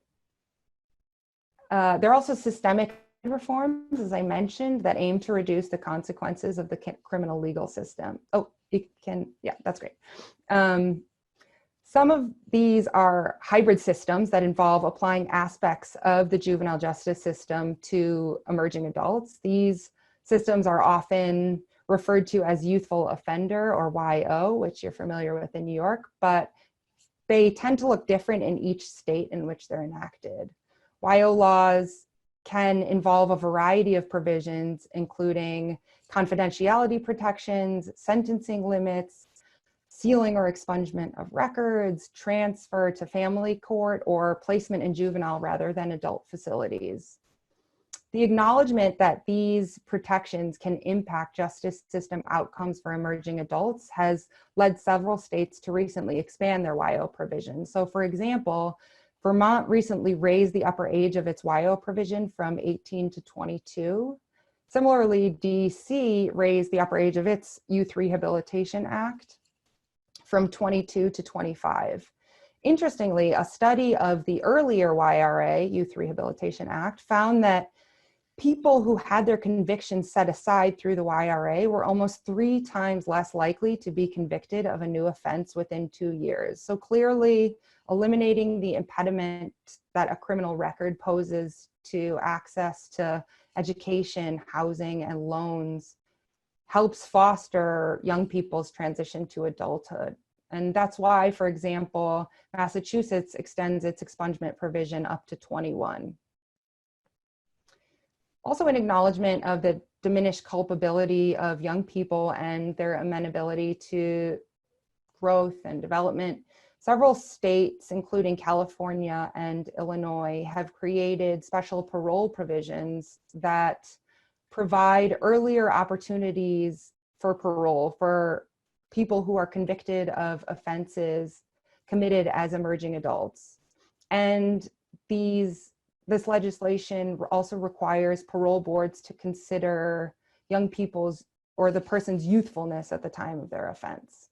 reforms, as I mentioned, that aim to reduce the consequences of the criminal legal system. Oh, you can, yeah, that's great. Some of these are hybrid systems that involve applying aspects of the juvenile justice system to emerging adults. These systems are often referred to as youthful offender, or YO, which you're familiar with in New York, but they tend to look different in each state in which they're enacted. YO laws can involve a variety of provisions, including confidentiality protections, sentencing limits, sealing or expungement of records, transfer to family court, or placement in juvenile rather than adult facilities. The acknowledgement that these protections can impact justice system outcomes for emerging adults has led several states to recently expand their YO provisions. So for example, Vermont recently raised the upper age of its YO provision from 18 to 22. Similarly, DC raised the upper age of its Youth Rehabilitation Act from 22 to 25. Interestingly, a study of the earlier YRA, Youth Rehabilitation Act, found that people who had their convictions set aside through the YRA were almost 3 times less likely to be convicted of a new offense within 2 years. So clearly, eliminating the impediment that a criminal record poses to access to education, housing, and loans helps foster young people's transition to adulthood. And that's why, for example, Massachusetts extends its expungement provision up to 21. Also, in acknowledgement of the diminished culpability of young people and their amenability to growth and development, several states, including California and Illinois, have created special parole provisions that provide earlier opportunities for parole for people who are convicted of offenses committed as emerging adults. And this legislation also requires parole boards to consider young people's or the person's youthfulness at the time of their offense.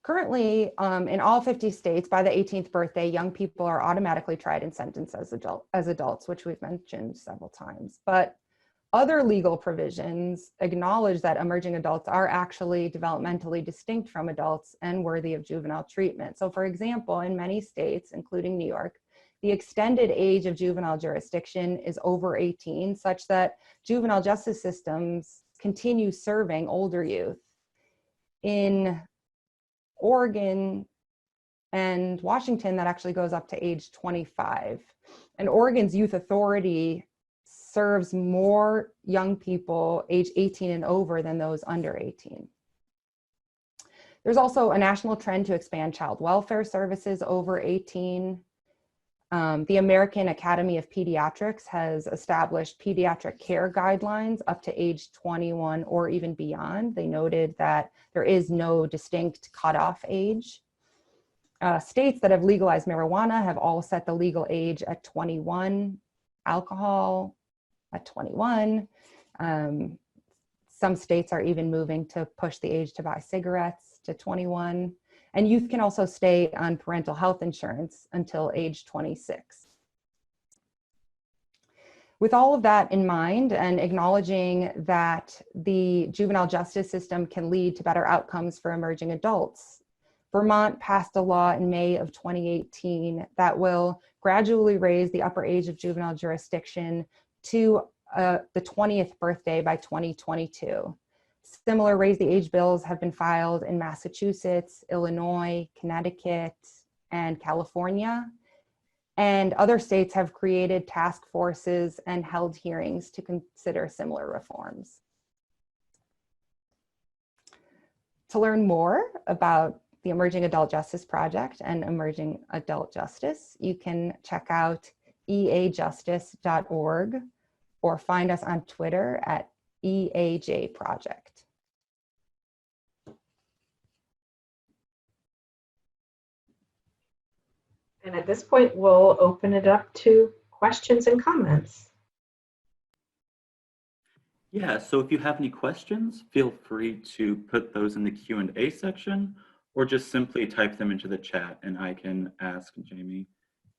Currently, in all 50 states, by the 18th birthday, young people are automatically tried and sentenced as adults, which we've mentioned several times. But other legal provisions acknowledge that emerging adults are actually developmentally distinct from adults and worthy of juvenile treatment. So for example, in many states, including New York, the extended age of juvenile jurisdiction is over 18, such that juvenile justice systems continue serving older youth. In Oregon and Washington, that actually goes up to age 25. And Oregon's Youth Authority serves more young people age 18 and over than those under 18. There's also a national trend to expand child welfare services over 18. The American Academy of Pediatrics has established pediatric care guidelines up to age 21 or even beyond. They noted that there is no distinct cutoff age. States that have legalized marijuana have all set the legal age at 21, alcohol at 21. Some states are even moving to push the age to buy cigarettes to 21. And youth can also stay on parental health insurance until age 26. With all of that in mind and acknowledging that the juvenile justice system can lead to better outcomes for emerging adults, Vermont passed a law in May of 2018 that will gradually raise the upper age of juvenile jurisdiction to the 20th birthday by 2022. Similar raise the age bills have been filed in Massachusetts, Illinois, Connecticut, and California. And other states have created task forces and held hearings to consider similar reforms. To learn more about the Emerging Adult Justice Project and Emerging Adult Justice, you can check out eajustice.org or find us on Twitter at EAJ Project. And at this point, we'll open it up to questions and comments. Yeah, so if you have any questions, feel free to put those in the Q&A section or just simply type them into the chat and I can ask Jamie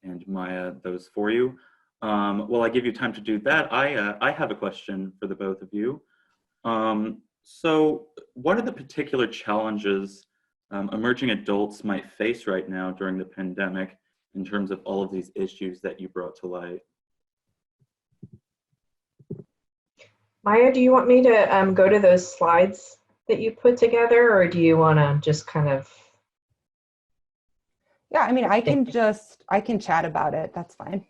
and Maya those for you. While I give you time to do that, I have a question for the both of you. So what are the particular challenges emerging adults might face right now during the pandemic in terms of all of these issues that you brought to light? Maya, do you want me to go to those slides that you put together, or do you want to just kind of? Yeah, I mean, I can chat about it. That's fine.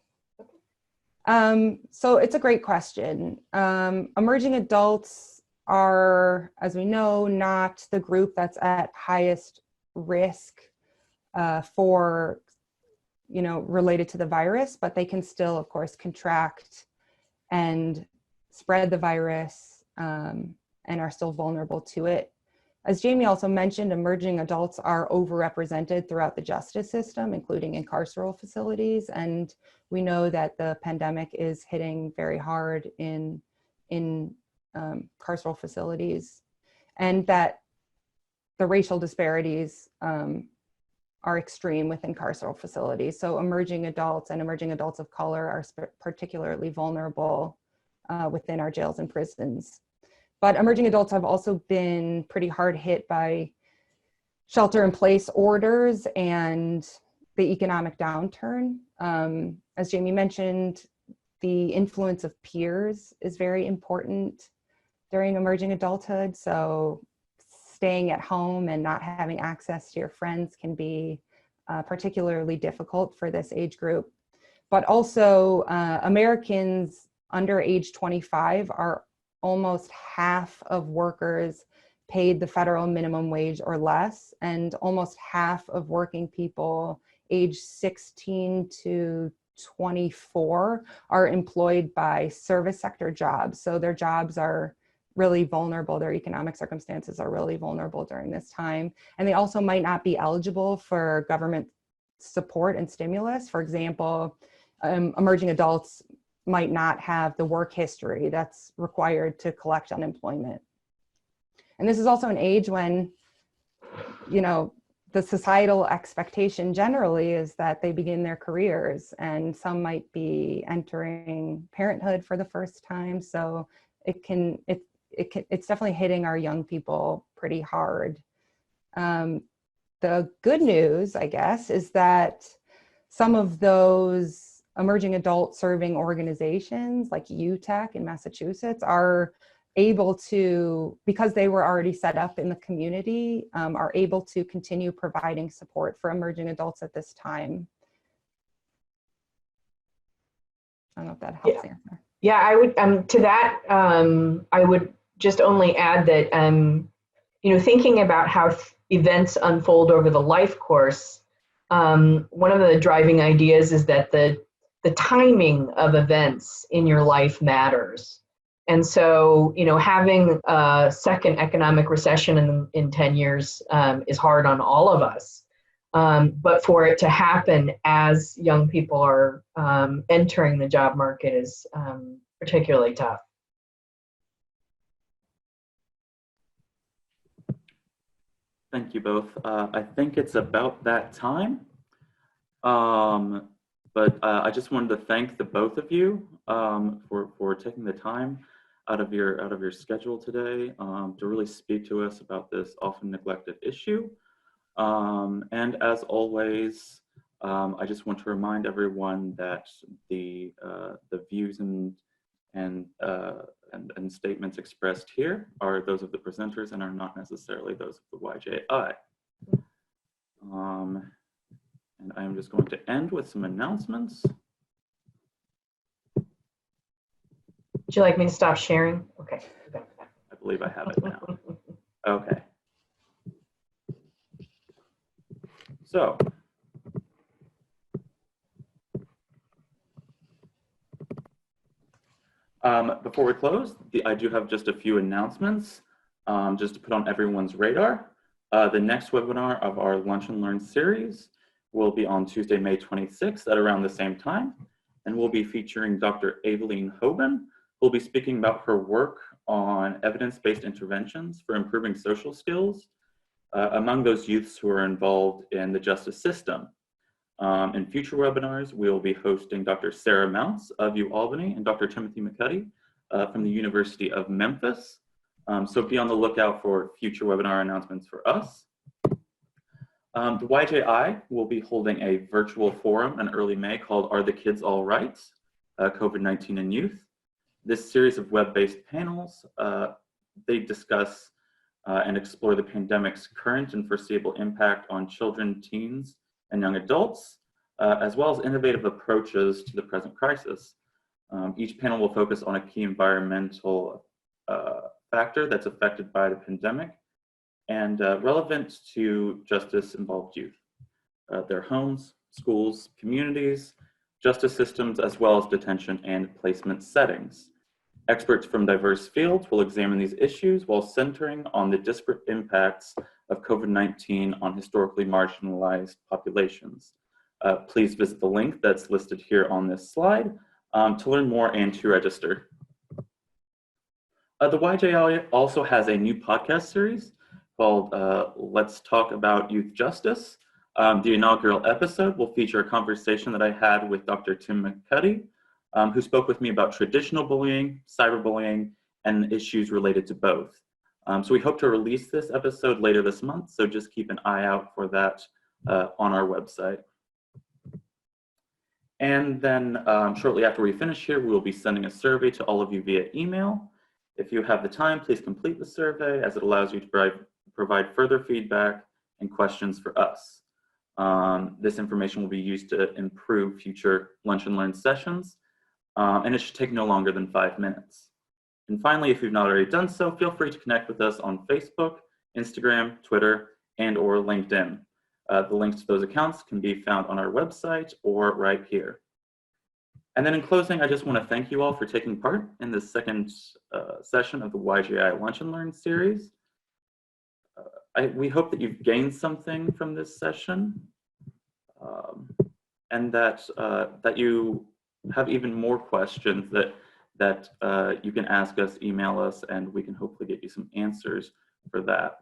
So it's a great question. Emerging adults are, as we know, not the group that's at highest risk for, related to the virus, but they can still, of course, contract and spread the virus and are still vulnerable to it. As Jamie also mentioned, emerging adults are overrepresented throughout the justice system, including in carceral facilities. And we know that the pandemic is hitting very hard in carceral facilities, and that the racial disparities are extreme within carceral facilities. So emerging adults and emerging adults of color are particularly vulnerable within our jails and prisons. But emerging adults have also been pretty hard hit by shelter-in-place orders and the economic downturn. As Jamie mentioned, the influence of peers is very important during emerging adulthood. So staying at home and not having access to your friends can be particularly difficult for this age group. But also Americans under age 25 are almost half of workers paid the federal minimum wage or less, and almost half of working people age 16 to 24 are employed by service sector jobs. So their jobs are really vulnerable, their economic circumstances are really vulnerable during this time. And they also might not be eligible for government support and stimulus. For example, emerging adults might not have the work history that's required to collect unemployment. And this is also an age when, the societal expectation generally is that they begin their careers, and some might be entering parenthood for the first time. So it's definitely hitting our young people pretty hard. The good news, I guess, is that some of those emerging adult serving organizations like UTech in Massachusetts are able to, because they were already set up in the community, are able to continue providing support for emerging adults at this time. I don't know if that helps answer. Yeah, I would, to that, I would just only add that, thinking about how events unfold over the life course, one of the driving ideas is that the timing of events in your life matters. And so, having a second economic recession in 10 years is hard on all of us. But for it to happen as young people are entering the job market is particularly tough. Thank you both. I think it's about that time. But I just wanted to thank the both of you for taking the time out of your schedule today to really speak to us about this often neglected issue. And as always, I just want to remind everyone that the views and statements expressed here are those of the presenters and are not necessarily those of the YJI. And I am just going to end with some announcements. Would you like me to stop sharing? Okay. I believe I have it now. Okay. So, before we close, I do have just a few announcements just to put on everyone's radar. The next webinar of our Lunch and Learn series will be on Tuesday, May 26th at around the same time. And we'll be featuring Dr. Aveline Hoban, who will be speaking about her work on evidence-based interventions for improving social skills among those youths who are involved in the justice system. In future webinars, we will be hosting Dr. Sarah Mounts of UAlbany and Dr. Timothy McCuddy from the University of Memphis. So be on the lookout for future webinar announcements for us. The YJI will be holding a virtual forum in early May called Are the Kids All Right? COVID-19 and Youth. This series of web-based panels, they discuss and explore the pandemic's current and foreseeable impact on children, teens, and young adults, as well as innovative approaches to the present crisis. Each panel will focus on a key environmental factor that's affected by the pandemic and relevant to justice-involved youth, their homes, schools, communities, justice systems, as well as detention and placement settings. Experts from diverse fields will examine these issues while centering on the disparate impacts of COVID-19 on historically marginalized populations. Please visit the link that's listed here on this slide to learn more and to register. The YJI also has a new podcast series called Let's Talk About Youth Justice. The inaugural episode will feature a conversation that I had with Dr. Tim McCuddy, who spoke with me about traditional bullying, cyberbullying, and issues related to both. So we hope to release this episode later this month, so just keep an eye out for that on our website. And then shortly after we finish here, we will be sending a survey to all of you via email. If you have the time, please complete the survey as it allows you to provide further feedback and questions for us. This information will be used to improve future Lunch and Learn sessions, and it should take no longer than 5 minutes. And finally, if you've not already done so, feel free to connect with us on Facebook, Instagram, Twitter, and or LinkedIn. The links to those accounts can be found on our website or right here. And then in closing, I just want to thank you all for taking part in this second session of the YJI Lunch and Learn series. We hope that you've gained something from this session and that, that you have even more questions that you can ask us, email us, and we can hopefully get you some answers for that.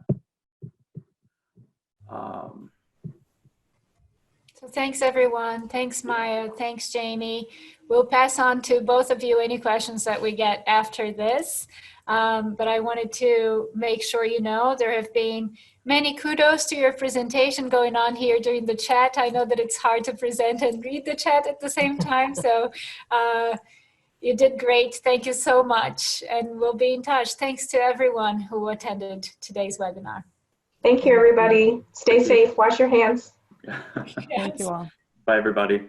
So thanks everyone. Thanks Maya, thanks Jamie. We'll pass on to both of you any questions that we get after this. But I wanted to make sure you know there have been many kudos to your presentation going on here during the chat. I know that it's hard to present and read the chat at the same time, so you did great. Thank you so much, and we'll be in touch. Thanks to everyone who attended today's webinar. Thank you, everybody. Stay safe. Wash your hands. Thank you all. Bye, everybody.